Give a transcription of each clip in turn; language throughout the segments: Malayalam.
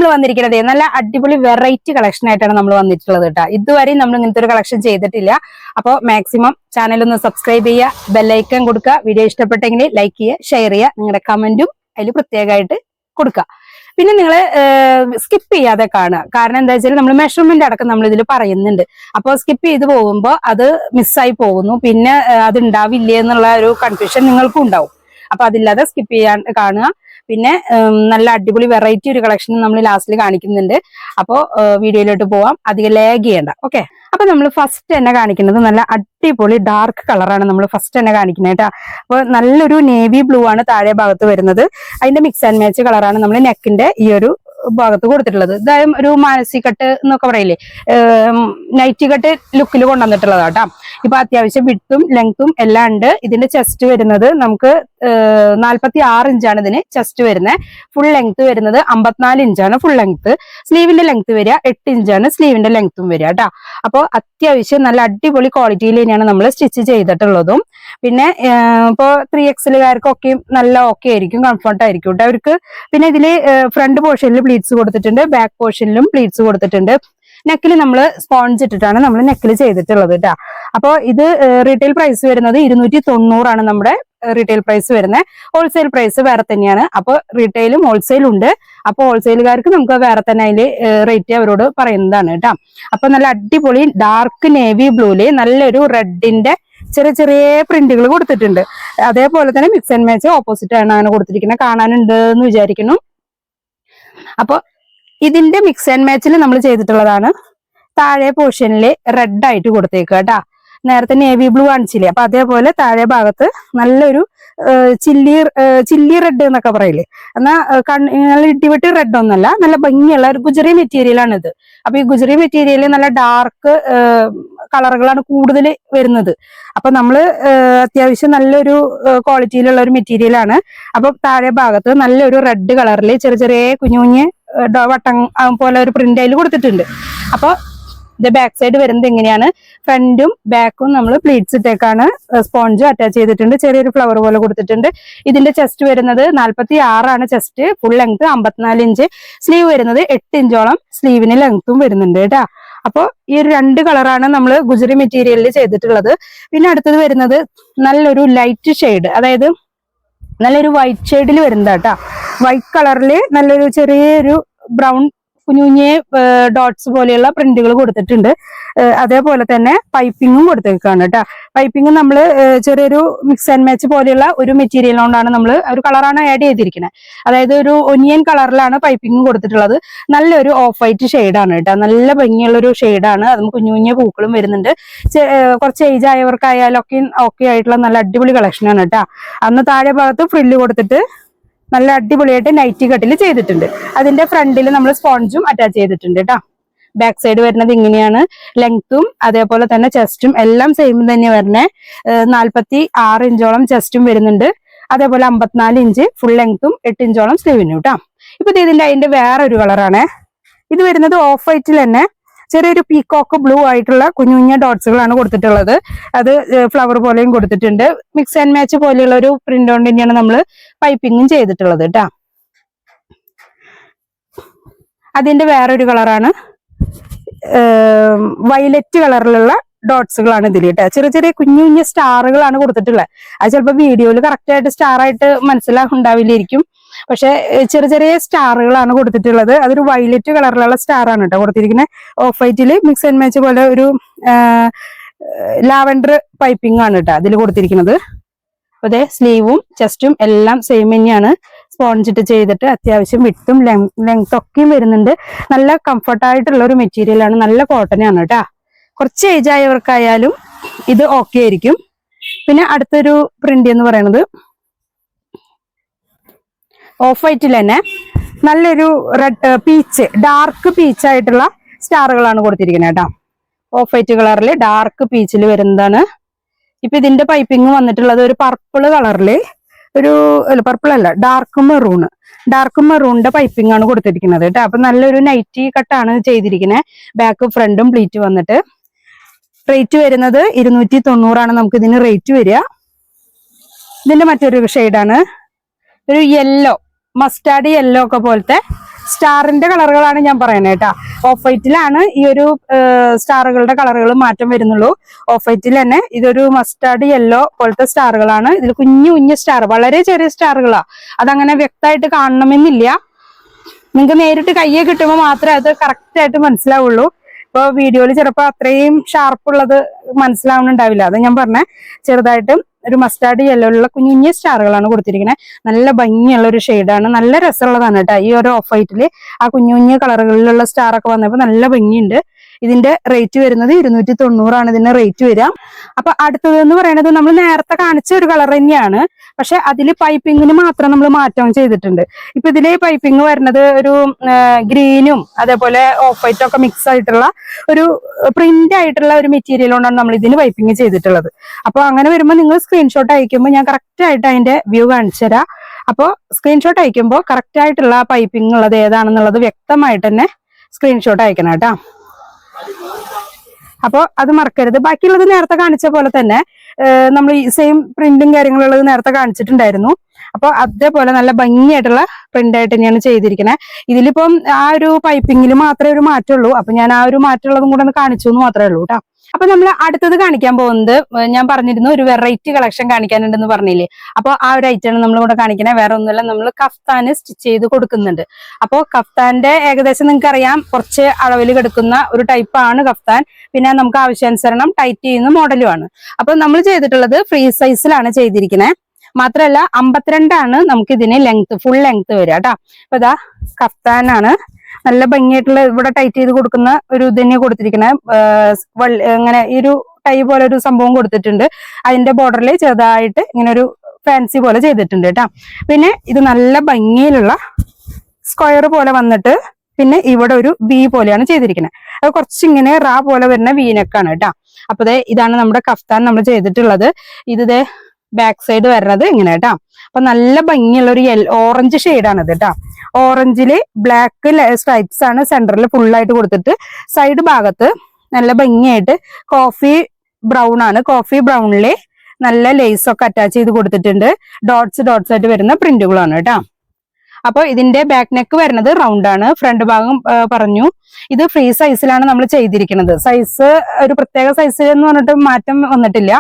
നമ്മൾ വന്നിരിക്കുന്നത് നല്ല അടിപൊളി വെറൈറ്റി കളക്ഷൻ ആയിട്ടാണ് നമ്മൾ വന്നിട്ടുള്ളത് കേട്ടോ. ഇതുവരെയും നമ്മൾ ഇങ്ങനത്തെ ഒരു കളക്ഷൻ ചെയ്തിട്ടില്ല. അപ്പോൾ മാക്സിമം ചാനൽ ഒന്ന് സബ്സ്ക്രൈബ് ചെയ്യുക, ബെല്ലൈക്കൺ കൊടുക്കുക, വീഡിയോ ഇഷ്ടപ്പെട്ടെങ്കിൽ ലൈക്ക് ചെയ്യുക, ഷെയർ ചെയ്യുക, നിങ്ങളുടെ കമന്റും അതിൽ പ്രത്യേകമായിട്ട് കൊടുക്കുക. പിന്നെ നിങ്ങൾ സ്കിപ്പ് ചെയ്യാതെ കാണുക. കാരണം എന്താ വെച്ചാൽ നമ്മൾ മെഷർമെന്റ് അടക്കം നമ്മൾ ഇതിൽ പറയുന്നുണ്ട്. അപ്പോൾ സ്കിപ്പ് ചെയ്ത് പോകുമ്പോൾ അത് മിസ്സായി പോകുന്നു, പിന്നെ അത് ഉണ്ടാവില്ലേ എന്നുള്ള ഒരു കൺഫ്യൂഷൻ നിങ്ങൾക്കും ഉണ്ടാവും. അപ്പൊ അതില്ലാതെ സ്കിപ്പ് ചെയ്യാൻ കാണുക. പിന്നെ നല്ല അടിപൊളി വെറൈറ്റി ഒരു കളക്ഷൻ നമ്മൾ ലാസ്റ്റിൽ കാണിക്കുന്നുണ്ട്. അപ്പോൾ വീഡിയോയിലോട്ട് പോവാം, അധികം ലാഗ് ചെയ്യണ്ട. ഓക്കെ, അപ്പൊ നമ്മൾ ഫസ്റ്റ് തന്നെ കാണിക്കുന്നത് നല്ല അടിപൊളി ഡാർക്ക് കളറാണ് നമ്മൾ ഫസ്റ്റ് തന്നെ കാണിക്കുന്നത് കേട്ടോ. അപ്പൊ നല്ലൊരു നേവി ബ്ലൂ ആണ് താഴെ ഭാഗത്ത് വരുന്നത്. അതിന്റെ മിക്സ് ആൻഡ് മാച്ച് കളറാണ് നമ്മൾ നെക്കിന്റെ ഈ ഒരു ഭാഗത്ത് കൊടുത്തിട്ടുള്ളത്. ഇതായും ഒരു മാനസി കട്ട് എന്നൊക്കെ പറയില്ലേ, നൈറ്റി കട്ട് ലുക്കിൽ കൊണ്ടുവന്നിട്ടുള്ളത് കേട്ടോ. ഇപ്പൊ അത്യാവശ്യം വിഡ്ത്തും ലെങ്ത്തും എല്ലാം ഉണ്ട്. ഇതിന്റെ ചെസ്റ്റ് വരുന്നത് നമുക്ക് 46 ഇഞ്ചാണ് ഇതിന് ചെസ്റ്റ് വരുന്നത്. ഫുൾ ലെങ്ത് വരുന്നത് 54 ഇഞ്ചാണ് ഫുൾ ലെങ്ത്. സ്ലീവിന്റെ ലെങ്ത് വരിക 8 ഇഞ്ചാണ് സ്ലീവിന്റെ ലെങ്ത്തും വരിക കേട്ടോ. അപ്പോൾ അത്യാവശ്യം നല്ല അടിപൊളി ക്വാളിറ്റിയിൽ തന്നെയാണ് നമ്മൾ സ്റ്റിച്ച് ചെയ്തിട്ടുള്ളതും. പിന്നെ ഇപ്പോ 3XLകാർക്കൊക്കെ നല്ല ഓക്കെ ആയിരിക്കും, കംഫർട്ട് ആയിരിക്കും കേട്ടോ അവർക്ക്. പിന്നെ ഇതില് ഫ്രണ്ട് പോർഷനിൽ പ്ലീറ്റ്സ് കൊടുത്തിട്ടുണ്ട്, ബാക്ക് പോർഷനിലും പ്ലീറ്റ്സ് കൊടുത്തിട്ടുണ്ട്. നെക്കിൽ നമ്മൾ സ്പോഞ്ച് ഇട്ടിട്ടാണ് നമ്മൾ നെക്കിൽ ചെയ്തിട്ടുള്ളത് കേട്ടോ. അപ്പോൾ ഇത് റീറ്റെയിൽ പ്രൈസ് വരുന്നത് 290 നമ്മുടെ റീറ്റെയിൽ പ്രൈസ് വരുന്നത്. ഹോൾസെയിൽ പ്രൈസ് വേറെ തന്നെയാണ്. അപ്പോൾ റീറ്റെയിലും ഹോൾസെയിലും ഉണ്ട്. അപ്പോൾ ഹോൾസെയിലുകാർക്ക് നമുക്ക് വേറെ തന്നെ അതിൽ റേറ്റ് അവരോട് പറയുന്നതാണ് കേട്ടോ. അപ്പൊ നല്ല അടിപൊളി ഡാർക്ക് നേവി ബ്ലൂല് നല്ലൊരു റെഡിന്റെ ചെറിയ ചെറിയ പ്രിന്റുകൾ കൊടുത്തിട്ടുണ്ട്. അതേപോലെ തന്നെ മിക്സ് ആൻഡ് മാച്ച് ഓപ്പോസിറ്റ് ആണ് അങ്ങനെ കൊടുത്തിരിക്കുന്നത്. കാണാനുണ്ട് എന്ന് വിചാരിക്കുന്നു. അപ്പൊ ഇതിന്റെ മിക്സ് ആൻഡ് മാച്ചിൽ നമ്മൾ ചെയ്തിട്ടുള്ളതാണ്. താഴെ പോർഷനിൽ റെഡ് ആയിട്ട് കൊടുത്തേക്കുക കേട്ടാ. നേരത്തെ നേവി ബ്ലൂ കാണിച്ചില്ലേ, അപ്പൊ അതേപോലെ താഴെ ഭാഗത്ത് നല്ലൊരു ചില്ലി റെഡ് എന്നൊക്കെ പറയില്ലേ, എന്നാൽ ഇടിവെട്ടി റെഡ് ഒന്നല്ല, നല്ല ഭംഗിയുള്ള ഒരു ഗുജറി മെറ്റീരിയൽ ആണ് ഇത്. അപ്പൊ ഈ ഗുജറി മെറ്റീരിയൽ നല്ല ഡാർക്ക് കളറുകളാണ് കൂടുതൽ വരുന്നത്. അപ്പൊ നമ്മള് അത്യാവശ്യം നല്ലൊരു ക്വാളിറ്റിയിലുള്ള ഒരു മെറ്റീരിയൽ ആണ്. അപ്പൊ താഴെ ഭാഗത്ത് നല്ലൊരു റെഡ് കളറിൽ ചെറിയ ചെറിയ കുഞ്ഞു കുഞ്ഞ് വട്ടം പോലെ ഒരു പ്രിന്റ് അതിൽ കൊടുത്തിട്ടുണ്ട്. അപ്പൊ ഇത് ബാക്ക് സൈഡ് വരുന്നത് എങ്ങനെയാണ്, ഫ്രണ്ടും ബാക്കും നമ്മൾ പ്ലീറ്റ്സ് ഇട്ടേക്കാണ് സ്പോഞ്ച് അറ്റാച്ച് ചെയ്തിട്ടുണ്ട്. ചെറിയൊരു ഫ്ലവർ പോലെ കൊടുത്തിട്ടുണ്ട്. ഇതിന്റെ ചെസ്റ്റ് വരുന്നത് 46 chest, full length 54 inch. Sleeve വരുന്നത് 8 ഇഞ്ചോളം സ്ലീവിന് ലെങ്ത്തും വരുന്നുണ്ട് കേട്ടാ. അപ്പൊ ഈ ഒരു 2 കളറാണ് നമ്മൾ ഗുജറി മെറ്റീരിയലിൽ ചെയ്തിട്ടുള്ളത്. പിന്നെ അടുത്തത് വരുന്നത് നല്ലൊരു ലൈറ്റ് ഷെയ്ഡ്, അതായത് നല്ലൊരു വൈറ്റ് ഷെയ്ഡിൽ വരുന്നതാ. വൈറ്റ് കളറിൽ നല്ലൊരു ചെറിയൊരു ബ്രൗൺ കുഞ്ഞുഞ്ഞെ ഡോട്ട്സ് പോലെയുള്ള പ്രിന്റുകൾ കൊടുത്തിട്ടുണ്ട്. അതേപോലെ തന്നെ പൈപ്പിങ്ങും കൊടുത്തേക്കാണ് കേട്ടോ. പൈപ്പിംഗ് നമ്മൾ ചെറിയൊരു മിക്സ് ആൻഡ് മാച്ച് പോലെയുള്ള ഒരു മെറ്റീരിയൽ കൊണ്ടാണ് നമ്മൾ ഒരു കളറാണ് ആഡ് ചെയ്തിരിക്കുന്നത്. അതായത് ഒരു ഒനിയൻ കളറിലാണ് പൈപ്പിംഗ് കൊടുത്തിട്ടുള്ളത്. നല്ലൊരു ഓഫ് വൈറ്റ് ഷെയ്ഡാണ് കേട്ടോ. നല്ല ഭംഗിയുള്ള ഒരു ഷെയ്ഡാണ്. അതും കുഞ്ഞു കുഞ്ഞു പൂക്കളും വരുന്നുണ്ട്. കുറച്ച് ഏജ് ആയവർക്കായാലൊക്കെ ഓക്കെ ആയിട്ടുള്ള നല്ല അടിപൊളി കളക്ഷനാണ് കേട്ടോ. അന്ന് താഴെ ഭാഗത്ത് ഫ്രില്ല് കൊടുത്തിട്ട് നല്ല അടിപൊളിയായിട്ട് നൈറ്റി കട്ടിൽ ചെയ്തിട്ടുണ്ട്. അതിന്റെ ഫ്രണ്ടിൽ നമ്മൾ സ്പോഞ്ചും അറ്റാച്ച് ചെയ്തിട്ടുണ്ട് കേട്ടോ. ബാക്ക് സൈഡ് വരുന്നത് ഇങ്ങനെയാണ്. ലെങ്ത്തും അതേപോലെ തന്നെ ചെസ്റ്റും എല്ലാം സെയിം തന്നെ വരണേ. 46 ഇഞ്ചോളം ചെസ്റ്റും വരുന്നുണ്ട്. അതേപോലെ 54 ഇഞ്ച് ഫുൾ ലെങ്ത്തും 8 ഇഞ്ചോളം സ്ലീവിനും കേട്ടോ. ഇപ്പൊ ഇതിന്റെ അതിന്റെ വേറെ ഒരു കളറാണ്. ഇത് വരുന്നത് ഓഫ് വൈറ്റിൽ തന്നെ ചെറിയൊരു പീകോക്ക് ബ്ലൂ ആയിട്ടുള്ള കുഞ്ഞു കുഞ്ഞ ഡോട്ട്സുകളാണ് കൊടുത്തിട്ടുള്ളത്. അത് ഫ്ലവർ പോലെയും കൊടുത്തിട്ടുണ്ട്. മിക്സ് ആൻഡ് മാച്ച് പോലെയുള്ള ഒരു പ്രിന്റ് കൊണ്ട് തന്നെയാണ് നമ്മൾ പൈപ്പിങ്ങും ചെയ്തിട്ടുള്ളത് കേട്ടോ. അതിന്റെ വേറൊരു കളറാണ് വയലറ്റ് കളറിലുള്ള ഡോട്ട്സുകളാണ് ഇതിൽ കേട്ടോ. ചെറിയ ചെറിയ കുഞ്ഞു കുഞ്ഞു സ്റ്റാറുകളാണ് കൊടുത്തിട്ടുള്ളത്. അത് ചിലപ്പോൾ വീഡിയോയിൽ കറക്റ്റ് ആയിട്ട് സ്റ്റാർ ആയിട്ട് മനസ്സിലാവുണ്ടാവില്ലായിരിക്കും. പക്ഷെ ചെറിയ ചെറിയ സ്റ്റാറുകളാണ് കൊടുത്തിട്ടുള്ളത്. അതൊരു വയലറ്റ് കളറിലുള്ള സ്റ്റാർ ആണ് കേട്ടോ കൊടുത്തിരിക്കുന്നത്. ഓഫ് വൈറ്റില് മിക്സ് ആൻഡ് മാച്ച് പോലെ ഒരു ലാവൻഡർ പൈപ്പിംഗ് ആണ് കേട്ടോ അതിൽ കൊടുത്തിരിക്കുന്നത്. അതെ, സ്ലീവും ചെസ്റ്റും എല്ലാം സെയിം തന്നെയാണ്. സ്പോഞ്ചിട്ട് ചെയ്തിട്ട് അത്യാവശ്യം വിട്ടും ലെങ്ത് ഒക്കെയും വരുന്നുണ്ട്. നല്ല കംഫർട്ടായിട്ടുള്ള ഒരു മെറ്റീരിയൽ ആണ്. നല്ല കോട്ടൺ ആണ് കേട്ടോ. കുറച്ച് ഏജ് ആയവർക്കായാലും ഇത് ഓക്കെ ആയിരിക്കും. പിന്നെ അടുത്തൊരു പ്രിന്റ് എന്ന് പറയുന്നത് ഓഫ് വൈറ്റിൽ തന്നെ നല്ലൊരു റെഡ് പീച്ച്, ഡാർക്ക് പീച്ച് ആയിട്ടുള്ള സ്റ്റാറുകളാണ് കൊടുത്തിരിക്കുന്നത് കേട്ടോ. ഓഫ് വൈറ്റ് കളറിൽ ഡാർക്ക് പീച്ചിൽ വരുന്നതാണ്. ഇപ്പൊ ഇതിന്റെ പൈപ്പിംഗ് വന്നിട്ടുള്ളത് ഒരു പർപ്പിൾ കളറില്, പർപ്പിൾ അല്ല, ഡാർക്ക് മെറൂണിന്റെ പൈപ്പിംഗ് ആണ് കൊടുത്തിരിക്കുന്നത് കേട്ടോ. അപ്പൊ നല്ലൊരു നൈറ്റി കട്ടാണ് ചെയ്തിരിക്കുന്നത്. ബാക്ക് ഫ്രണ്ടും പ്ലീറ്റ് വന്നിട്ട് റേറ്റ് വരുന്നത് 290 നമുക്ക് ഇതിന് റേറ്റ് വരിക. ഇതിന്റെ മറ്റൊരു ഷെയ്ഡാണ് ഒരു യെല്ലോ, മസ്റ്റാർഡ് യെല്ലോ ഒക്കെ പോലത്തെ സ്റ്റാറിന്റെ കളറുകളാണ് ഞാൻ പറയുന്നത് കേട്ടോ. ഓഫ് വൈറ്റിലാണ് ഈ ഒരു സ്റ്റാറുകളുടെ കളറുകൾ മാറ്റം വരുന്നുള്ളൂ. ഓഫ് വൈറ്റിൽ തന്നെ ഇതൊരു മസ്റ്റാർഡ് യെല്ലോ പോലത്തെ സ്റ്റാറുകളാണ്. ഇതിൽ കുഞ്ഞു കുഞ്ഞു സ്റ്റാർ, വളരെ ചെറിയ സ്റ്റാറുകളാ. അതങ്ങനെ വ്യക്തമായിട്ട് കാണണമെന്നില്ല. നിങ്ങൾക്ക് നേരിട്ട് കയ്യെ കിട്ടുമ്പോൾ മാത്രമേ അത് കറക്റ്റ് ആയിട്ട് മനസ്സിലാവുള്ളൂ. ഇപ്പൊ വീഡിയോയിൽ ചിലപ്പോൾ അത്രയും ഷാർപ്പുള്ളത് മനസ്സിലാവുന്നുണ്ടാവില്ല. അത് ഞാൻ പറഞ്ഞ ചെറുതായിട്ട് ഒരു മസ്റ്റാർഡ് യെല്ലോയിലുള്ള കുഞ്ഞു കുഞ്ഞു സ്റ്റാറുകളാണ് കൊടുത്തിരിക്കുന്നത്. നല്ല ഭംഗിയുള്ള ഒരു ഷെയ്ഡാണ്, നല്ല രസമുള്ളതാണ് കേട്ടോ. ഈ ഒരു ഓഫ് വൈറ്റില് ആ കുഞ്ഞു കുഞ്ഞു കളറുകളിലുള്ള സ്റ്റാർ ഒക്കെ വന്നപ്പോൾ നല്ല ഭംഗിയുണ്ട്. ഇതിന്റെ റേറ്റ് വരുന്നത് 290 ഇതിന്റെ റേറ്റ് വരിക. അപ്പൊ അടുത്തത് എന്ന് പറയുന്നത് നമ്മൾ നേരത്തെ കാണിച്ച ഒരു കളർ തന്നെയാണ്, പക്ഷെ അതിൽ പൈപ്പിങ്ങിന് മാത്രം നമ്മൾ മാറ്റം ചെയ്തിട്ടുണ്ട്. ഇപ്പൊ ഇതില് പൈപ്പിംഗ് വരുന്നത് ഒരു ഗ്രീനും അതേപോലെ ഓഫ് വൈറ്റും ഒക്കെ മിക്സ് ആയിട്ടുള്ള ഒരു പ്രിന്റ് ആയിട്ടുള്ള ഒരു മെറ്റീരിയൽ കൊണ്ടാണ് നമ്മൾ ഇതിന് പൈപ്പിംഗ് ചെയ്തിട്ടുള്ളത്. അപ്പൊ അങ്ങനെ വരുമ്പോൾ നിങ്ങൾ സ്ക്രീൻഷോട്ട് അയക്കുമ്പോൾ ഞാൻ കറക്റ്റ് ആയിട്ട് അതിന്റെ വ്യൂ കാണിച്ചു തരാം. അപ്പോൾ സ്ക്രീൻഷോട്ട് അയക്കുമ്പോൾ കറക്റ്റ് ആയിട്ടുള്ള പൈപ്പിംഗ് ഉള്ളത് ഏതാണെന്നുള്ളത് വ്യക്തമായിട്ട് തന്നെ സ്ക്രീൻഷോട്ട് അയക്കണം കേട്ടോ. അപ്പോൾ അത് മറക്കരുത്. ബാക്കിയുള്ളത് നേരത്തെ കാണിച്ച പോലെ തന്നെ നമ്മൾ ഈ സെയിം പ്രിന്റും കാര്യങ്ങളുള്ളത് നേരത്തെ കാണിച്ചിട്ടുണ്ടായിരുന്നു. അപ്പൊ അതേപോലെ നല്ല ഭംഗിയായിട്ടുള്ള പ്രിന്റ് ആയിട്ട് തന്നെയാണ് ചെയ്തിരിക്കുന്നത്. ഇതിലിപ്പം ആ ഒരു പൈപ്പിങ്ങിൽ മാത്രമേ ഒരു മാറ്റമുള്ളൂ. അപ്പൊ ഞാൻ ആ ഒരു മാറ്റമുള്ളതും കൂടെ ഒന്ന് കാണിച്ചു എന്ന് മാത്രമേ ഉള്ളൂ കേട്ടോ. അപ്പൊ നമ്മൾ അടുത്തത് കാണിക്കാൻ പോകുന്നത്, ഞാൻ പറഞ്ഞിരുന്നു ഒരു വെറൈറ്റി കളക്ഷൻ കാണിക്കാനുണ്ടെന്ന് പറഞ്ഞില്ലേ. അപ്പൊ ആ ഒരു ഐറ്റമാണ് നമ്മൾ ഇവിടെ കാണിക്കുന്നത്. വേറെ ഒന്നുമില്ല, നമ്മൾ കഫ്താന് സ്റ്റിച്ച് ചെയ്ത് കൊടുക്കുന്നുണ്ട്. അപ്പൊ കഫ്താന്റെ ഏകദേശം നിങ്ങൾക്ക് അറിയാം, കുറച്ച് അളവിൽ കിടക്കുന്ന ഒരു ടൈപ്പാണ് കഫ്താൻ. പിന്നെ നമുക്ക് ആവശ്യാനുസരണം ടൈറ്റ് ചെയ്യുന്ന മോഡലുമാണ്. അപ്പൊ നമ്മൾ ചെയ്തിട്ടുള്ളത് ഫ്രീ സൈസിലാണ് ചെയ്തിരിക്കുന്നത്. മാത്രമല്ല 52 നമുക്ക് ഇതിന് ലെങ്ത്, ഫുൾ ലെങ്ത് വരിക കേട്ടോ. അപ്പൊ ഇതാ കഫ്താനാണ്, നല്ല ഭംഗിയായിട്ടുള്ള ഇവിടെ ടൈറ്റ് ചെയ്ത് കൊടുക്കുന്ന ഒരു ഇത് തന്നെ കൊടുത്തിരിക്കുന്നത്. ഇങ്ങനെ ഈ ഒരു ടൈ പോലെ ഒരു സംഭവം കൊടുത്തിട്ടുണ്ട്. അതിന്റെ ബോർഡറിൽ ചെറുതായിട്ട് ഇങ്ങനെ ഒരു ഫാൻസി പോലെ ചെയ്തിട്ടുണ്ട് കേട്ടോ. പിന്നെ ഇത് നല്ല ഭംഗിയിലുള്ള സ്ക്വയർ പോലെ വന്നിട്ട് പിന്നെ ഇവിടെ ഒരു വി പോലെയാണ് ചെയ്തിരിക്കുന്നത്. അത് കുറച്ചിങ്ങനെ റാ പോലെ വരുന്ന വീനക്കാണ് കേട്ടോ. അപ്പൊ ഇതാണ് നമ്മുടെ കഫ്താൻ നമ്മൾ ചെയ്തിട്ടുള്ളത്. ഇത് ബാക്ക് സൈഡ് വരുന്നത് ഇങ്ങനെ കേട്ടോ. അപ്പൊ നല്ല ഭംഗിയുള്ള ഒരു ഓറഞ്ച് ഷെയ്ഡാണ് ഇത് കേട്ടോ. ഓറഞ്ചില് ബ്ലാക്ക് സ്ട്രൈപ്സ് ആണ് സെന്ററിൽ ഫുൾ ആയിട്ട് കൊടുത്തിട്ട് സൈഡ് ഭാഗത്ത് നല്ല ഭംഗിയായിട്ട് കോഫി ബ്രൗൺ ആണ്. കോഫി ബ്രൗണില് നല്ല ലേസ് ഒക്കെ അറ്റാച്ച് ചെയ്ത് കൊടുത്തിട്ടുണ്ട്. ഡോട്ട്സ് ആയിട്ട് വരുന്ന പ്രിന്റുകളാണ് കേട്ടോ. അപ്പൊ ഇതിന്റെ ബാക്ക് നെക്ക് വരുന്നത് റൗണ്ട് ആണ്. ഫ്രണ്ട് ഭാഗം പറഞ്ഞു. ഇത് ഫ്രീ സൈസിലാണ് നമ്മൾ ചെയ്തിരിക്കുന്നത്. സൈസ് ഒരു പ്രത്യേക സൈസ് എന്ന് പറഞ്ഞിട്ട് മാറ്റം വന്നിട്ടില്ല.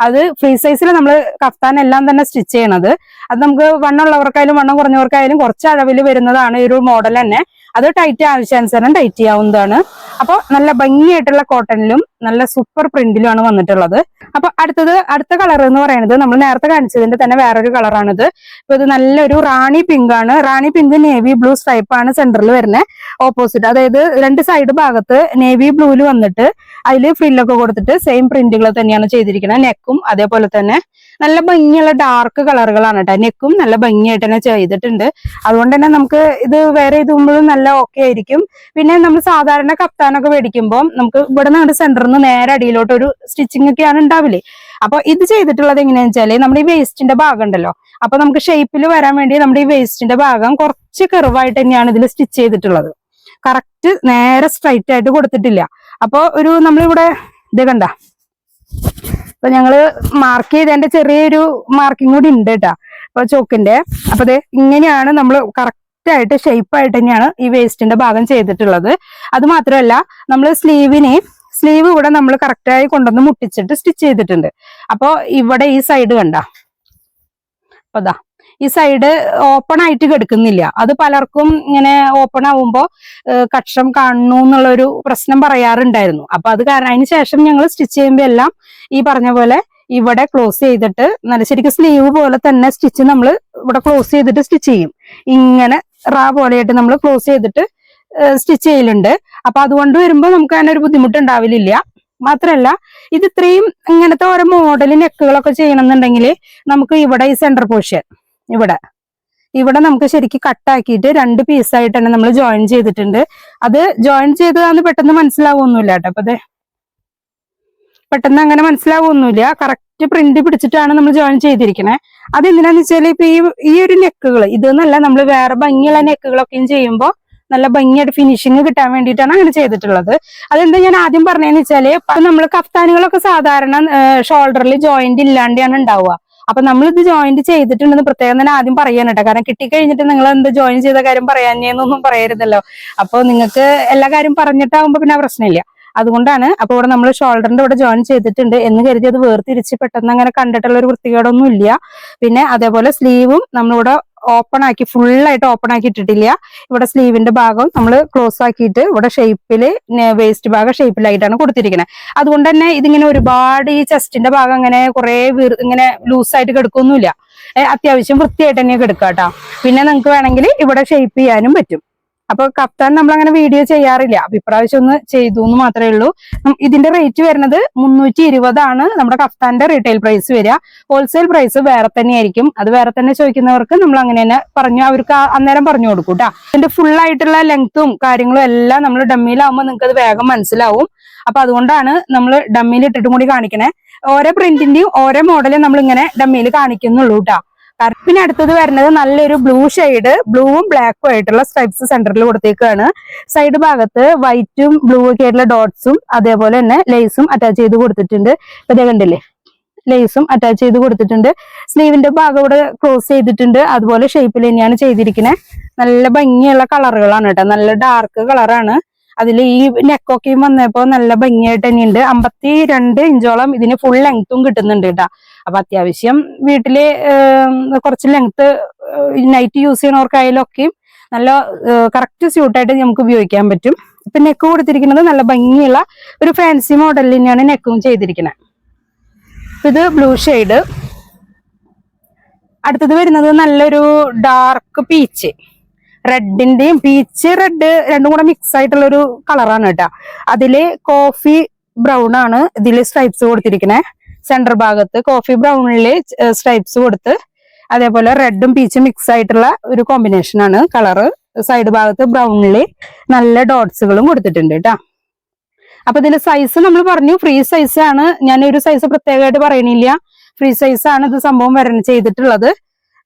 അത് ഫ്രീ സൈസിൽ നമ്മൾ കഫ്താൻ എല്ലാം തന്നെ സ്റ്റിച്ച് ചെയ്യണത്. അത് നമുക്ക് വണ്ണം ഉള്ളവർക്കായാലും വണ്ണം കുറഞ്ഞവർക്കായാലും കുറച്ച് അളവിൽ വരുന്നതാണ് ഈ ഒരു മോഡൽ തന്നെ. അത് ടൈറ്റ് ആവശ്യാനുസരണം ടൈറ്റ് ചെയ്യാവുന്നതാണ്. അപ്പൊ നല്ല ഭംഗിയായിട്ടുള്ള കോട്ടണിലും നല്ല സൂപ്പർ പ്രിന്റിലുമാണ് വന്നിട്ടുള്ളത്. അപ്പൊ അടുത്ത കളർ എന്ന് പറയുന്നത് നമ്മൾ നേരത്തെ കാണിച്ചതിന്റെ തന്നെ വേറൊരു കളറാണിത്. ഇപ്പൊ ഇത് നല്ലൊരു റാണി പിങ്ക് ആണ്. റാണി പിങ്ക് നേവി ബ്ലൂ സ്ട്രൈപ്പ് ആണ് സെന്ററിൽ വരുന്നത്. ഓപ്പോസിറ്റ്, അതായത് രണ്ട് സൈഡ് ഭാഗത്ത് നേവി ബ്ലൂവിൽ വന്നിട്ട് അതിൽ ഫ്രില്ലൊക്കെ കൊടുത്തിട്ട് സെയിം പ്രിന്റുകൾ തന്നെയാണ് ചെയ്തിരിക്കുന്നത്. നെക്കും അതേപോലെ തന്നെ നല്ല ഭംഗിയുള്ള ഡാർക്ക് കളറുകളാണ് കേട്ടോ. നെക്കും നല്ല ഭംഗിയായിട്ട് തന്നെ ചെയ്തിട്ടുണ്ട്. അതുകൊണ്ട് തന്നെ നമുക്ക് ഇത് വേറെ ഇതുമ്പോഴും നല്ല ഓക്കെ ആയിരിക്കും. പിന്നെ നമ്മൾ സാധാരണ കഫ്താനൊക്കെ മേടിക്കുമ്പോൾ നമുക്ക് ഇവിടെ നിന്ന് സെന്ററിൽ നിന്ന് നേരെ അടിയിലോട്ട് ഒരു സ്റ്റിച്ചിങ് ഒക്കെയാണ് ഉണ്ടാവില്ലേ. അപ്പൊ ഇത് ചെയ്തിട്ടുള്ളത് എങ്ങനെയാന്ന് വെച്ചാല് നമ്മുടെ ഈ വേസ്റ്റിന്റെ ഭാഗം ഉണ്ടല്ലോ, അപ്പൊ നമുക്ക് ഷേപ്പിൽ വരാൻ വേണ്ടി നമ്മുടെ ഈ വേസ്റ്റിന്റെ ഭാഗം കുറച്ച് കർവായിട്ട് തന്നെയാണ് ഇതിൽ സ്റ്റിച്ച് ചെയ്തിട്ടുള്ളത്. കറക്റ്റ് നേരെ സ്ട്രൈറ്റ് ആയിട്ട് കൊടുത്തിട്ടില്ല. അപ്പൊ ഒരു നമ്മളിവിടെ ഇത് കണ്ട, അപ്പൊ ഞങ്ങള് മാർക്ക് ചെയ്തതിന്റെ ചെറിയൊരു മാർക്കിംഗ് കൂടി ഉണ്ട് കേട്ടാ. അപ്പൊ ചോക്കിന്റെ അപ്പൊ ഇങ്ങനെയാണ് നമ്മൾ കറക്റ്റ് ആയിട്ട് ഷേപ്പ് ആയിട്ട് തന്നെയാണ് ഈ വേസ്റ്റിന്റെ ഭാഗം ചെയ്തിട്ടുള്ളത്. അത് മാത്രമല്ല നമ്മൾ സ്ലീവ് ഇവിടെ നമ്മൾ കറക്റ്റായി കൊണ്ടുവന്ന് മുട്ടിച്ചിട്ട് സ്റ്റിച്ച് ചെയ്തിട്ടുണ്ട്. അപ്പൊ ഇവിടെ ഈ സൈഡ് കണ്ട, അപ്പൊ ഈ സൈഡ് ഓപ്പൺ ആയിട്ട് കിടക്കുന്നില്ല. അത് പലർക്കും ഇങ്ങനെ ഓപ്പൺ ആവുമ്പോ കക്ഷം കാണുന്നു എന്നുള്ളൊരു പ്രശ്നം പറയാറുണ്ടായിരുന്നു. അപ്പൊ അത് കാരണം അതിന് ശേഷം ഞങ്ങൾ സ്റ്റിച്ച് ചെയ്യുമ്പോൾ എല്ലാം ഈ പറഞ്ഞ പോലെ ഇവിടെ ക്ലോസ് ചെയ്തിട്ട് നല്ല ശരിക്കും സ്ലീവ് പോലെ തന്നെ സ്റ്റിച്ച് നമ്മൾ ഇവിടെ ക്ലോസ് ചെയ്തിട്ട് സ്റ്റിച്ച് ചെയ്യും. ഇങ്ങനെ റാ പോലെയായിട്ട് നമ്മൾ ക്ലോസ് ചെയ്തിട്ട് സ്റ്റിച്ച് ചെയ്യലുണ്ട്. അപ്പൊ അതുകൊണ്ട് വരുമ്പോ നമുക്ക് അങ്ങനെ ഒരു ബുദ്ധിമുട്ടുണ്ടാവില്ല. മാത്രല്ല ഇത് ഇത്രയും ഇങ്ങനത്തെ ഓരോ മോഡൽ നെക്കുകളൊക്കെ ചെയ്യണമെന്നുണ്ടെങ്കിൽ നമുക്ക് ഇവിടെ ഈ സെന്റർ പോർഷൻ ഇവിടെ നമുക്ക് ശരിക്കും കട്ടാക്കിയിട്ട് 2 പീസായിട്ട് തന്നെ നമ്മൾ ജോയിൻ ചെയ്തിട്ടുണ്ട്. അത് ജോയിൻ ചെയ്തതാന്ന് പെട്ടെന്ന് മനസ്സിലാവൊന്നുമില്ല കേട്ടോ. അപ്പൊ പെട്ടെന്ന് അങ്ങനെ മനസ്സിലാവൊന്നുമില്ല. കറക്റ്റ് പ്രിന്റ് പിടിച്ചിട്ടാണ് നമ്മൾ ജോയിൻ ചെയ്തിരിക്കണേ. അതെന്തിനാന്ന് വെച്ചാൽ ഇപ്പൊ ഈ ഒരു നെക്കുകൾ ഇതെന്നല്ല, നമ്മൾ വേറെ ഭംഗിയുള്ള നെക്കുകളൊക്കെയും ചെയ്യുമ്പോൾ നല്ല ഭംഗിയായിട്ട് ഫിനിഷിങ് കിട്ടാൻ വേണ്ടിയിട്ടാണ് അങ്ങനെ ചെയ്തിട്ടുള്ളത്. അതെന്താ ഞാൻ ആദ്യം പറഞ്ഞതെന്ന് വെച്ചാല് നമ്മൾ കഫ്താനുകളൊക്കെ സാധാരണ ഷോൾഡറിൽ ജോയിന്റ് ഇല്ലാണ്ടാണ് ഉണ്ടാവുക. അപ്പൊ നമ്മൾ ഇത് ജോയിന്റ് ചെയ്തിട്ടുണ്ടെന്ന് പ്രത്യേകം തന്നെ ആദ്യം പറയാൻ കേട്ടോ. കാരണം കിട്ടിക്കഴിഞ്ഞിട്ട് നിങ്ങൾ എന്ത് ജോയിൻ ചെയ്ത കാര്യം പറയാഞ്ഞെന്നൊന്നും പറയരുതല്ലോ. അപ്പൊ നിങ്ങൾക്ക് എല്ലാ കാര്യം പറഞ്ഞിട്ടാകുമ്പോ പിന്നെ പ്രശ്നമില്ല. അതുകൊണ്ടാണ്. അപ്പൊ ഇവിടെ നമ്മൾ ഷോൾഡറിന്റെ ഇവിടെ ജോയിൻ ചെയ്തിട്ടുണ്ട് എന്ന് കരുതി അത് വേർതിരിച്ച് പെട്ടെന്ന് അങ്ങനെ കണ്ടിട്ടുള്ള ഒരു വൃത്തികേടൊന്നും ഇല്ല. പിന്നെ അതേപോലെ സ്ലീവും നമ്മളിവിടെ ഓപ്പൺ ആക്കി ഫുള്ളായിട്ട് ഓപ്പൺ ആക്കി ഇട്ടിട്ടില്ല. ഇവിടെ സ്ലീവിന്റെ ഭാഗം നമ്മൾ ക്ലോസ് ആക്കിയിട്ട് ഇവിടെ ഷേപ്പില് വേസ്റ്റ് ഭാഗം ഷേപ്പിലായിട്ടാണ് കൊടുത്തിരിക്കുന്നത്. അതുകൊണ്ട് തന്നെ ഇതിങ്ങനെ ഒരുപാട് ഈ ചെസ്റ്റിന്റെ ഭാഗം അങ്ങനെ കുറെ ഇങ്ങനെ ലൂസായിട്ട് കിടക്കൊന്നുമില്ല. അത്യാവശ്യം വൃത്തിയായിട്ട് തന്നെ കിടക്കുക കേട്ടോ. പിന്നെ നിങ്ങൾക്ക് വേണമെങ്കിൽ ഇവിടെ ഷേപ്പ് ചെയ്യാനും പറ്റും. അപ്പൊ കഫ്താൻ നമ്മൾ അങ്ങനെ വീഡിയോ ചെയ്യാറില്ല. അപ്പൊ ഇപ്രാവശ്യം ഒന്ന് ചെയ്തു എന്ന് മാത്രമേ ഉള്ളൂ. ഇതിന്റെ റേറ്റ് വരുന്നത് 320 നമ്മുടെ കഫ്താന്റെ റീറ്റെയിൽ പ്രൈസ് വരിക. ഹോൾസെയിൽ പ്രൈസ് വേറെ തന്നെയായിരിക്കും. അത് വേറെ തന്നെ ചോദിക്കുന്നവർക്ക് നമ്മൾ അങ്ങനെ തന്നെ അവർക്ക് അന്നേരം പറഞ്ഞു കൊടുക്കും കേട്ടോ. ഇതിന്റെ ഫുൾ ആയിട്ടുള്ള ലെങ്ത്തും കാര്യങ്ങളും എല്ലാം നമ്മൾ ഡമ്മിയിലാവുമ്പോൾ നിങ്ങൾക്ക് അത് വേഗം മനസ്സിലാവും. അപ്പൊ അതുകൊണ്ടാണ് നമ്മൾ ഡമ്മിയിൽ ഇട്ടിട്ടും കൂടി കാണിക്കണേ. ഓരോ പ്രിന്റിന്റെയും ഓരോ മോഡലും നമ്മൾ ഇങ്ങനെ ഡമ്മിയിൽ കാണിക്കുന്നുള്ളൂ കേട്ടോ. പിന്നെ അടുത്തത് വരുന്നത് നല്ലൊരു ബ്ലൂ ഷെയ്ഡ്, ബ്ലൂവും ബ്ലാക്കും ആയിട്ടുള്ള സ്ട്രൈപ്സ് സെന്ററിൽ കൊടുത്തേക്കാണ്. സൈഡ് ഭാഗത്ത് വൈറ്റും ബ്ലൂ ഒക്കെ ആയിട്ടുള്ള ഡോട്ട്സും അതേപോലെ തന്നെ ലേസും അറ്റാച്ച് ചെയ്ത് കൊടുത്തിട്ടുണ്ട്. ഇതേ കണ്ടില്ലേ, ലേസും അറ്റാച്ച് ചെയ്ത് കൊടുത്തിട്ടുണ്ട്. സ്ലീവിന്റെ ഭാഗം ഇവിടെ ക്ലോസ് ചെയ്തിട്ടുണ്ട്. അതുപോലെ ഷേപ്പിൽ തന്നെയാണ് ചെയ്തിരിക്കുന്നത്. നല്ല ഭംഗിയുള്ള കളറുകളാണ് കേട്ടോ. നല്ല ഡാർക്ക് കളറാണ്. അതിൽ ഈ നെക്കൊക്കെയും വന്നപ്പോ നല്ല ഭംഗിയായിട്ട് തന്നെയുണ്ട്. 52 ഇഞ്ചോളം ഇതിന് ഫുൾ ലെങ്ത്തും കിട്ടുന്നുണ്ട് കേട്ടോ. അപ്പൊ അത്യാവശ്യം വീട്ടില് കുറച്ച് ലെങ്ത്ത് നൈറ്റ് യൂസ് ചെയ്യണവർക്കായാലൊക്കെയും നല്ല കറക്റ്റ് സ്യൂട്ടായിട്ട് നമുക്ക് ഉപയോഗിക്കാൻ പറ്റും. ഇപ്പൊ നെക്ക് കൊടുത്തിരിക്കുന്നത് നല്ല ഭംഗിയുള്ള ഒരു ഫാൻസി മോഡലിൽ തന്നെയാണ് നെക്കും ചെയ്തിരിക്കുന്നത്. ഇത് ബ്ലൂ ഷെയ്ഡ്. അടുത്തത് വരുന്നത് നല്ലൊരു ഡാർക്ക് പീച്ച്, റെഡിന്റെയും പീച്ച് റെഡ് രണ്ടും കൂടെ മിക്സ് ആയിട്ടുള്ള ഒരു കളറാണ് കേട്ടോ. അതില് കോഫി ബ്രൗൺ ആണ് ഇതില് സ്ട്രൈപ്സ് കൊടുത്തിരിക്കുന്നത്. സെന്റർ ഭാഗത്ത് കോഫി ബ്രൗണില് സ്ട്രൈപ്സ് കൊടുത്ത് അതേപോലെ റെഡും പീച്ചും മിക്സ് ആയിട്ടുള്ള ഒരു കോമ്പിനേഷൻ ആണ് കളറ്. സൈഡ് ഭാഗത്ത് ബ്രൗണില് നല്ല ഡോട്ട്സുകളും കൊടുത്തിട്ടുണ്ട് കേട്ടോ. അപ്പൊ ഇതിന്റെ സൈസ് നമ്മൾ പറഞ്ഞു ഫ്രീ സൈസ് ആണ്. ഞാൻ ഒരു സൈസ് പ്രത്യേകമായിട്ട് പറയണില്ല, ഫ്രീ സൈസ് ആണ് ഇത് സംഭവം ചെയ്തിട്ടുള്ളത്.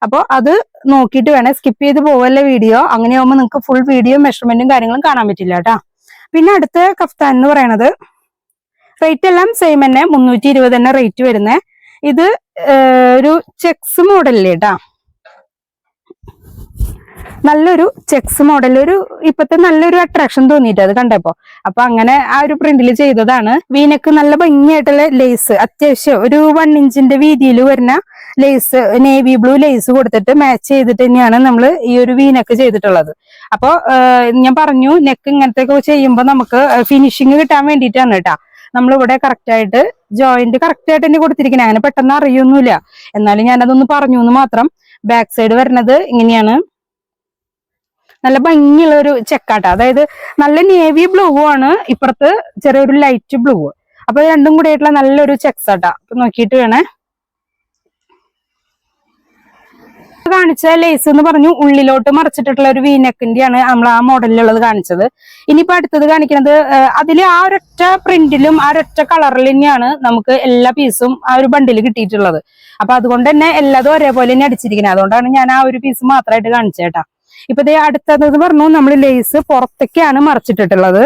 അപ്പോൾ അത് നോക്കിയിട്ട് വേണേ സ്കിപ്പ് ചെയ്ത് പോവല്ലേ വീഡിയോ. അങ്ങനെയാകുമ്പോൾ നിങ്ങൾക്ക് ഫുൾ വീഡിയോ മെഷർമെന്റും കാര്യങ്ങളും കാണാൻ പറ്റില്ല കേട്ടോ. പിന്നെ അടുത്ത കഫ്താൻ എന്ന് പറയണത് റേറ്റ് എല്ലാം സെയിം തന്നെ, 320 തന്നെ റേറ്റ് വരുന്നത്. ഇത് ഒരു ചെക്സ് മോഡലില് കേട്ടാ. നല്ലൊരു ചെക്സ് മോഡൽ, ഒരു ഇപ്പത്തെ നല്ലൊരു അട്രാക്ഷൻ തോന്നിയിട്ട് അത് കണ്ടപ്പോ. അപ്പൊ അങ്ങനെ ആ ഒരു പ്രിന്റിൽ ചെയ്തതാണ്. വീനക്ക് നല്ല ഭംഗിയായിട്ടുള്ള ലേസ്, അത്യാവശ്യം ഒരു 1 ഇഞ്ചിന്റെ വീതിയിൽ വരുന്ന ലേസ്, നേവി ബ്ലൂ ലേസ് കൊടുത്തിട്ട് മാച്ച് ചെയ്തിട്ട് തന്നെയാണ് നമ്മൾ ഈ ഒരു വീനക്ക് ചെയ്തിട്ടുള്ളത്. അപ്പൊ ഞാൻ പറഞ്ഞു നെക്ക് ഇങ്ങനത്തെ ചെയ്യുമ്പോൾ നമുക്ക് ഫിനിഷിങ് കിട്ടാൻ വേണ്ടിയിട്ടാണ് കേട്ടാ. നമ്മളിവിടെ കറക്റ്റ് ആയിട്ട് ജോയിന്റ് കറക്റ്റ് ആയിട്ട് തന്നെ കൊടുത്തിരിക്കുന്നത്. അങ്ങനെ പെട്ടെന്ന് അറിയൊന്നുമില്ല, എന്നാലും ഞാനതൊന്ന് പറഞ്ഞു എന്ന് മാത്രം. ബാക്ക് സൈഡ് വരുന്നത് ഇങ്ങനെയാണ്. നല്ല ഭംഗിയുള്ള ഒരു ചെക്കാട്ട, അതായത് നല്ല നേവി ബ്ലൂ ആണ്, ഇപ്പുറത്ത് ചെറിയൊരു ലൈറ്റ് ബ്ലൂ. അപ്പൊ രണ്ടും കൂടി ആയിട്ടുള്ള നല്ലൊരു ചെക്സ് ആട്ടാ. അപ്പൊ നോക്കിയിട്ട് വേണേ. കാണിച്ച ലേസ് എന്ന് പറഞ്ഞു ഉള്ളിലോട്ട് മറിച്ചിട്ടുള്ള ഒരു വീനെക്കിന്റെയാണ് നമ്മൾ ആ മോഡലിലുള്ളത് കാണിച്ചത്. ഇനിയിപ്പോ അടുത്തത് കാണിക്കുന്നത് അതിൽ ആ ഒരൊറ്റ പ്രിന്റിലും ആ ഒരൊറ്റ കളറിൽ തന്നെയാണ് നമുക്ക് എല്ലാ പീസും ആ ഒരു ബണ്ടിൽ കിട്ടിയിട്ടുള്ളത്. അപ്പൊ അതുകൊണ്ട് തന്നെ എല്ലാതും ഒരേപോലെ തന്നെ അടിച്ചിരിക്കുന്നത്. അതുകൊണ്ടാണ് ഞാൻ ആ ഒരു പീസ് മാത്രമായിട്ട് കാണിച്ചേട്ടാ. ഇപ്പൊ ഇതേ അടുത്തത് പറഞ്ഞു നമ്മൾ ലേസ് പുറത്തേക്കാണ് മറിച്ചിട്ടിട്ടുള്ളത്,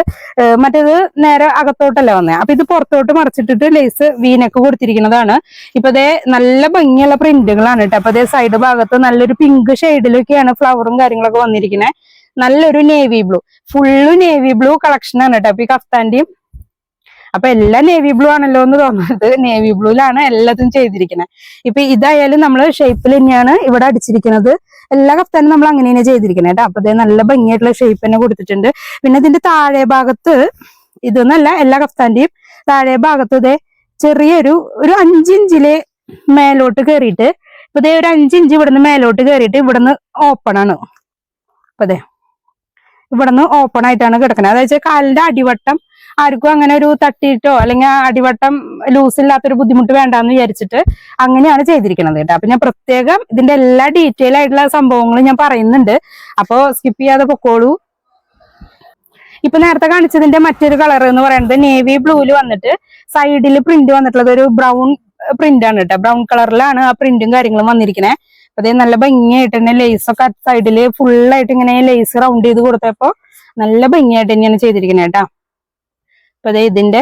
മറ്റേത് നേരെ അകത്തോട്ടല്ല വന്നേ. അപ്പൊ ഇത് പുറത്തോട്ട് മറിച്ചിട്ടിട്ട് ലേസ് വീനക്ക് കൊടുത്തിരിക്കുന്നതാണ്. ഇപ്പൊ ഇതേ നല്ല ഭംഗിയുള്ള പ്രിന്റുകളാണ് കേട്ടോ. അപ്പൊ ഇതേ സൈഡ് ഭാഗത്ത് നല്ലൊരു പിങ്ക് ഷെയ്ഡിലൊക്കെയാണ് ഫ്ലവറും കാര്യങ്ങളൊക്കെ വന്നിരിക്കുന്നത്. നല്ലൊരു navy blue, full navy blue collection ആണ് കേട്ടോ. അപ്പൊ ഈ കഫ്താന്റെയും അപ്പൊ എല്ലാം നേവി ബ്ലൂ ആണല്ലോ എന്ന് തോന്നുന്നത്. നേവി ബ്ലൂയിലാണ് എല്ലാതും ചെയ്തിരിക്കുന്നത്. ഇപ്പൊ ഇതായാലും നമ്മൾ ഷേപ്പിൽ തന്നെയാണ് ഇവിടെ അടിച്ചിരിക്കുന്നത്. എല്ലാ കഫ്താനും നമ്മൾ അങ്ങനെ തന്നെ ചെയ്തിരിക്കുന്നത് കേട്ടോ. അപ്പൊ നല്ല ഭംഗിയായിട്ടുള്ള ഷേപ്പ് തന്നെ കൊടുത്തിട്ടുണ്ട്. പിന്നെ ഇതിന്റെ താഴെ ഭാഗത്ത് ഇതൊന്നല്ല, എല്ലാ കഫ്താന്റെയും താഴെ ഭാഗത്ത് ഇതേ ചെറിയൊരു 5 ഇഞ്ചില് മേലോട്ട് കയറിയിട്ട്, ഇപ്പൊ ഇതേ ഒരു 5 ഇഞ്ച് ഇവിടുന്ന് മേലോട്ട് കയറിയിട്ട് ഇവിടുന്ന് ഓപ്പൺ ആണ്. അപ്പൊ അതെ ഇവിടുന്ന് ഓപ്പൺ ആയിട്ടാണ് കിടക്കുന്നത്. അതായത് കാലിന്റെ അടിവട്ടം ആർക്കും അങ്ങനെ ഒരു തട്ടിയിട്ടോ അല്ലെങ്കിൽ അടിവട്ടം ലൂസ് ഇല്ലാത്തൊരു ബുദ്ധിമുട്ട് വേണ്ടാന്ന് വിചാരിച്ചിട്ട് അങ്ങനെയാണ് ചെയ്തിരിക്കുന്നത് കേട്ടോ. അപ്പൊ ഞാൻ പ്രത്യേകം ഇതിന്റെ എല്ലാ ഡീറ്റെയിൽ ആയിട്ടുള്ള സംഭവങ്ങളും ഞാൻ പറയുന്നുണ്ട്. അപ്പൊ സ്കിപ്പ് ചെയ്യാതെ പൊക്കോളൂ. ഇപ്പൊ നേരത്തെ കാണിച്ചതിന്റെ മറ്റൊരു കളർ എന്ന് പറയുന്നത് നേവി ബ്ലൂവിൽ വന്നിട്ട് സൈഡിൽ പ്രിന്റ് വന്നിട്ടുള്ളത് ഒരു ബ്രൗൺ പ്രിന്റ് ആണ് കേട്ടോ. ബ്രൗൺ കളറിലാണ് ആ പ്രിന്റും കാര്യങ്ങളും വന്നിരിക്കുന്നത്. അതേ നല്ല ഭംഗിയായിട്ട് തന്നെ ലേസ് ഒക്കെ സൈഡില് ഫുള്ളായിട്ട് ഇങ്ങനെ ലേസ് റൗണ്ട് ചെയ്ത് കൊടുത്തപ്പോ നല്ല ഭംഗിയായിട്ട് തന്നെയാണ് ചെയ്തിരിക്കുന്നത് കേട്ടോ. അപ്പൊ അതെ ഇതിന്റെ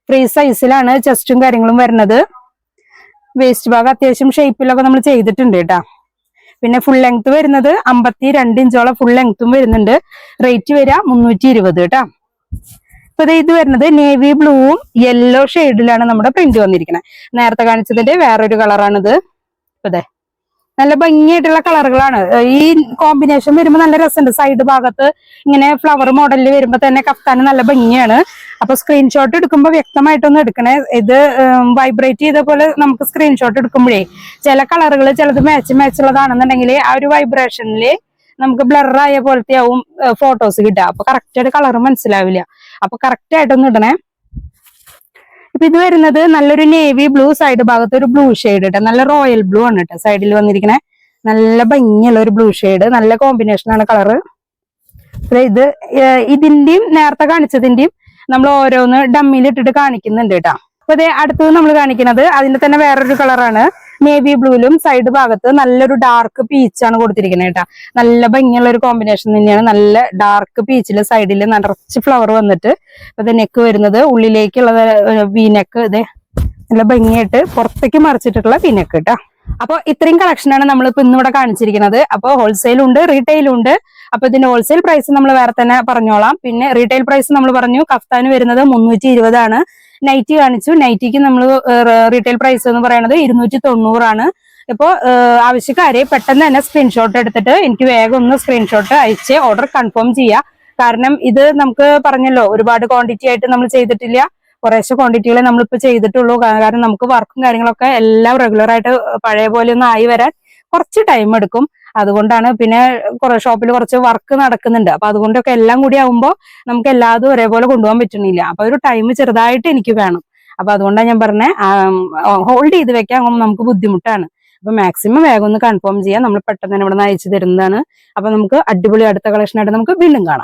ഫ്രീ സൈസിലാണ് ചെസ്റ്റും കാര്യങ്ങളും വരുന്നത്. വേസ്റ്റ് ഭാഗം അത്യാവശ്യം ഷേപ്പിലൊക്കെ നമ്മൾ ചെയ്തിട്ടുണ്ട് കേട്ടാ. പിന്നെ ഫുൾ ലെങ്ത് വരുന്നത് 52 ഇഞ്ചോളം ഫുൾ ലെങ്ത്തും വരുന്നുണ്ട്. റേറ്റ് വരിക 320 കേട്ടാ. ഇപ്പൊ ഇത് വരുന്നത് നേവി ബ്ലൂവും യെല്ലോ ഷെയ്ഡിലാണ് നമ്മുടെ പ്രിന്റ് വന്നിരിക്കുന്നത്. നേരത്തെ കാണിച്ചതിന്റെ വേറൊരു കളറാണിത്. ഇപ്പതേ നല്ല ഭംഗിയായിട്ടുള്ള കളറുകളാണ്. ഈ കോമ്പിനേഷൻ വരുമ്പോൾ നല്ല രസമുണ്ട്. സൈഡ് ഭാഗത്ത് ഇങ്ങനെ ഫ്ലവർ മോഡലിൽ വരുമ്പോൾ തന്നെ കഫ്താന് നല്ല ഭംഗിയാണ്. അപ്പൊ സ്ക്രീൻഷോട്ട് എടുക്കുമ്പോൾ വ്യക്തമായിട്ടൊന്ന് എടുക്കണേ. ഇത് വൈബ്രേറ്റ് ചെയ്ത പോലെ നമുക്ക് സ്ക്രീൻഷോട്ട് എടുക്കുമ്പോഴേ ചില കളറുകൾ ചിലത് മാച്ചുള്ളതാണെന്നുണ്ടെങ്കിൽ ആ ഒരു വൈബ്രേഷനില് നമുക്ക് ബ്ലറായ പോലത്തെ ആവും ഫോട്ടോസ് കിട്ടുക. അപ്പൊ കറക്റ്റ് ആയിട്ട് കളർ മനസ്സിലാവില്ല. അപ്പൊ കറക്റ്റ് ആയിട്ടൊന്ന് ഇടണേ. ഇപ്പൊ ഇത് വരുന്നത് നല്ലൊരു നേവി ബ്ലൂ, സൈഡ് ഭാഗത്ത് ഒരു ബ്ലൂ ഷെയ്ഡ് കേട്ടോ. നല്ല റോയൽ ബ്ലൂ ആണ് കേട്ടോ സൈഡിൽ വന്നിരിക്കണേ. നല്ല ഭംഗിയുള്ള ഒരു ബ്ലൂ ഷെയ്ഡ്, നല്ല കോമ്പിനേഷൻ ആണ് കളറ്. ഇത് ഇതിന്റെയും നേരത്തെ കാണിച്ചതിന്റെയും നമ്മൾ ഓരോന്ന് ഡമ്മിയിൽ ഇട്ടിട്ട് കാണിക്കുന്നുണ്ട് കേട്ടോ. അപ്പൊ ഇതേ അടുത്തത് നമ്മൾ കാണിക്കുന്നത് അതിന്റെ തന്നെ വേറൊരു കളറാണ്. നേവി ബ്ലൂയിലും സൈഡ് ഭാഗത്ത് നല്ലൊരു ഡാർക്ക് പീച്ചാണ് കൊടുത്തിരിക്കുന്നത് കേട്ടോ. നല്ല ഭംഗിയുള്ള ഒരു കോമ്പിനേഷൻ തന്നെയാണ്. നല്ല ഡാർക്ക് പീച്ചില് സൈഡിൽ നിറച്ച് ഫ്ലവർ വന്നിട്ട് ഇത് നെക്ക് വരുന്നത് ഉള്ളിലേക്കുള്ള വീനെക്ക് ഇതേ നല്ല ഭംഗിയായിട്ട് പുറത്തേക്ക് മറിച്ചിട്ടുള്ള വീനെക്ക് കേട്ടോ. അപ്പൊ ഇത്രയും കളക്ഷനാണ് നമ്മളിപ്പോ ഇന്നിവിടെ കാണിച്ചിരിക്കുന്നത്. അപ്പൊ ഹോൾസെയിലും ഉണ്ട് റീറ്റെയിലും ഉണ്ട്. അപ്പൊ ഇതിന്റെ ഹോൾസെയിൽ പ്രൈസ് നമ്മൾ വേറെ തന്നെ പറഞ്ഞോളാം. പിന്നെ റീറ്റെയിൽ പ്രൈസ് നമ്മൾ പറഞ്ഞു കഫ്താന് വരുന്നത് 320 ആണ്. നൈറ്റി കാണിച്ചു. നൈറ്റിക്ക് നമ്മൾ റീറ്റെയിൽ പ്രൈസ് എന്ന് പറയുന്നത് 290 ആണ്. ഇപ്പോ ആവശ്യക്കാരെ പെട്ടെന്ന് തന്നെ സ്ക്രീൻഷോട്ട് എടുത്തിട്ട് എനിക്ക് വേഗം ഒന്ന് സ്ക്രീൻഷോട്ട് അയച്ച് ഓർഡർ കൺഫേം ചെയ്യുക. കാരണം ഇത് നമുക്ക് പറഞ്ഞല്ലോ ഒരുപാട് ക്വാണ്ടിറ്റി ആയിട്ട് നമ്മൾ ചെയ്തിട്ടില്ല. കുറേശ്ശെ ക്വാണ്ടിറ്റികളെ നമ്മളിപ്പോ ചെയ്തിട്ടുള്ളൂ. കാരണം നമുക്ക് വർക്കും കാര്യങ്ങളൊക്കെ എല്ലാം റെഗുലർ ആയിട്ട് പഴയ പോലെ ഒന്നും ആയി വരാൻ കുറച്ച് ടൈം എടുക്കും. അതുകൊണ്ടാണ്. പിന്നെ ഷോപ്പിൽ കുറച്ച് വർക്ക് നടക്കുന്നുണ്ട്. അപ്പൊ അതുകൊണ്ടൊക്കെ എല്ലാം കൂടി ആകുമ്പോൾ നമുക്ക് എല്ലാതും ഒരേപോലെ കൊണ്ടുപോകാൻ പറ്റണില്ല. അപ്പൊ ഒരു ടൈം ചെറുതായിട്ട് എനിക്ക് വേണം. അപ്പൊ അതുകൊണ്ടാണ് ഞാൻ പറഞ്ഞത് ഹോൾഡ് ചെയ്ത് വെക്കാൻ നമുക്ക് ബുദ്ധിമുട്ടാണ്. അപ്പൊ മാക്സിമം വേഗം ഒന്ന് കൺഫേം ചെയ്യാം. നമ്മൾ പെട്ടെന്ന് തന്നെ ഇവിടെ നിന്ന് അയച്ചു തരുന്നതാണ്. അപ്പൊ നമുക്ക് അടിപൊളി അടുത്ത കളക്ഷനായിട്ട് നമുക്ക് വീണ്ടും കാണാം.